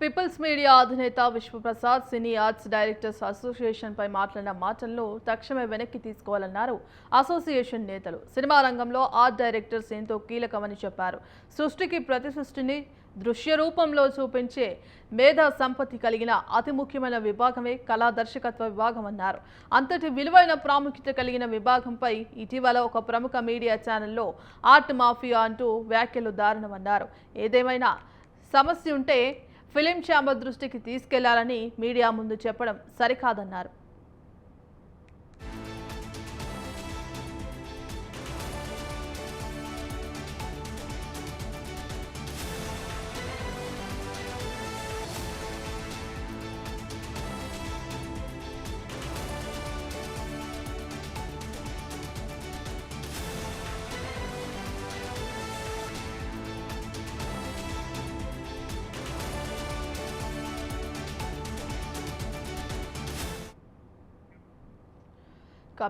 Peoples media అధినేత విశ్వప్రసాద్ సినీ arts directors association పై మాట్లాడిన మాటలను తక్షణమే వెనక్కి తీసుకోవాలన్నారు అసోసియేషన్ నేతలు. సినిమా రంగంలో ఆర్ట్ డైరెక్టర్స్ ఎంతో కీలకమని చెప్పారు. సృష్టికి ప్రతి సృష్టిని దృశ్య రూపంలో చూపించే మేధా సంపత్తి కలిగిన అతి ముఖ్యమైన విభాగమే కళా దర్శకత్వ విభాగం అన్నారు. అంతటి విలువైన ప్రాముఖ్యత కలిగిన విభాగంపై ఇటీవల ఒక ప్రముఖ మీడియా ఛానల్లో ఆర్ట్ మాఫియా అంటూ వ్యాఖ్యలు దారుణమన్నారు. ఏదేమైనా సమస్య ఉంటే ఫిలిం ఛాంబర్ దృష్టికి తీసుకెళ్లాలని మీడియా ముందు చెప్పడం సరికాదన్నారు.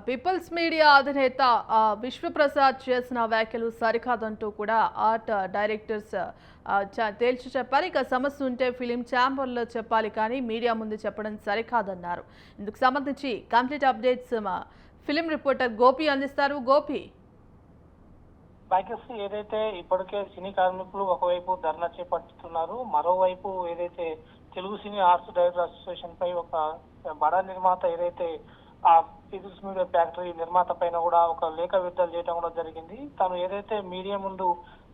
పీపుల్స్ మీడియా అధినేత విశ్వప్రసాద్ చేసిన వ్యాఖ్యలు సరికాదంటూ కూడా ఆర్ట్ డైరెక్టర్స్ తేల్చి చెప్పారు. ఇక సమస్య ఉంటే ఫిలిం ఛాంబర్లో చెప్పాలి, కానీ మీడియా ముందు చెప్పడం సరికాదన్నారు. ఇందుకు సంబంధించి complete updates film reporter Gopi అందిస్తారు. గోపి, ఏదైతే ఇప్పటికే సినీ కార్మికులు ఒకవైపు ధర్నా చేపడుతున్నారు, మరోవైపు ఏదైతే తెలుగు సినీ ఆర్ట్స్ డైరెక్టర్ అసోసియేషన్ పై ఒక బడా నిర్మాత ఏదైతే ఆ పీపుల్స్ మీడియా ఫ్యాక్టరీ నిర్మాత పైన కూడా ఒక లేఖ విడుదల చేయడం కూడా జరిగింది. తను ఏదైతే మీడియా ముందు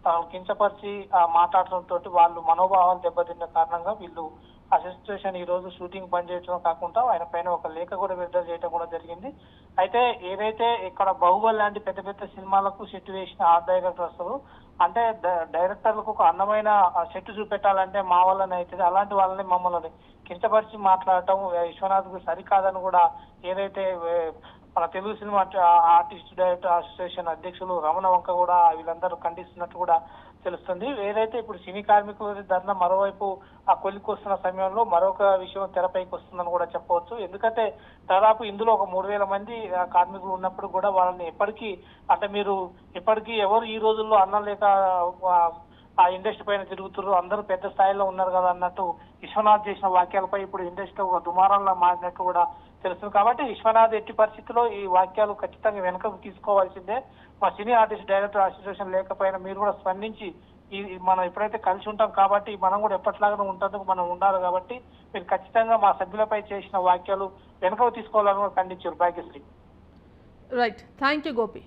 తాను కించపరిచి మాట్లాడటంతో వాళ్ళు మనోభావాలు దెబ్బతిన్న కారణంగా వీళ్ళు అసోసియేషన్ ఈ రోజు షూటింగ్ బంద్ చేయడం కాకుండా ఆయన పైన ఒక లేఖ కూడా విడుదల చేయడం కూడా జరిగింది. అయితే ఏదైతే ఇక్కడ బాహుబలి లాంటి పెద్ద పెద్ద సినిమాలకు సెట్ వేసిన ఆర్ట్ డైరెక్టర్ వస్తారు, అంటే డైరెక్టర్లకు ఒక అందమైన సెట్ చూపెట్టాలంటే మా వల్లనే అవుతుంది, అలాంటి వాళ్ళని మమ్మల్ని కించపరిచి మాట్లాడటం విశ్వనాథ్కు సరికాదని కూడా ఏదైతే మన Telugu cinema artist director association అధ్యక్షులు రమణ వంక కూడా వీళ్ళందరూ ఖండిస్తున్నట్టు కూడా తెలుస్తుంది. ఏదైతే ఇప్పుడు సినీ కార్మికుల ధర్నా మరోవైపు ఆ కొలికొస్తున్న సమయంలో మరొక విషయం తెరపైకి వస్తుందని కూడా చెప్పవచ్చు. ఎందుకంటే దాదాపు ఇందులో ఒక 3,000 మంది కార్మికులు ఉన్నప్పుడు కూడా వాళ్ళని ఎప్పటికీ అంటే మీరు ఇప్పటికీ ఎవరు ఈ రోజుల్లో అన్నం లేక ఆ ఇండస్ట్రీ పైన తిరుగుతున్నారు, అందరూ పెద్ద స్థాయిలో ఉన్నారు కదా అన్నట్టు విశ్వనాథ్ చేసిన వాక్యాలపై ఇప్పుడు ఇండస్ట్రీ ఒక దుమారంలా మారినట్టు కూడా తెలుస్తుంది. కాబట్టి విశ్వనాథ్ ఎట్టి పరిస్థితుల్లో ఈ వాక్యాలు ఖచ్చితంగా వెనకకు తీసుకోవాల్సిందే. మా సినీ ఆర్టిస్ట్ డైరెక్టర్ అసోసియేషన్ లేకపోయినా మీరు కూడా స్పందించి మనం ఎప్పుడైతే కలిసి ఉంటాం కాబట్టి మనం కూడా ఎప్పటిలాగానే ఉంటందుకు మనం ఉండాలి, కాబట్టి మీరు ఖచ్చితంగా మా సభ్యులపై చేసిన వాక్యాలు వెనకకు తీసుకోవాలని కూడా ఖండించారు Bhagyashree. Right, thank you Gopi.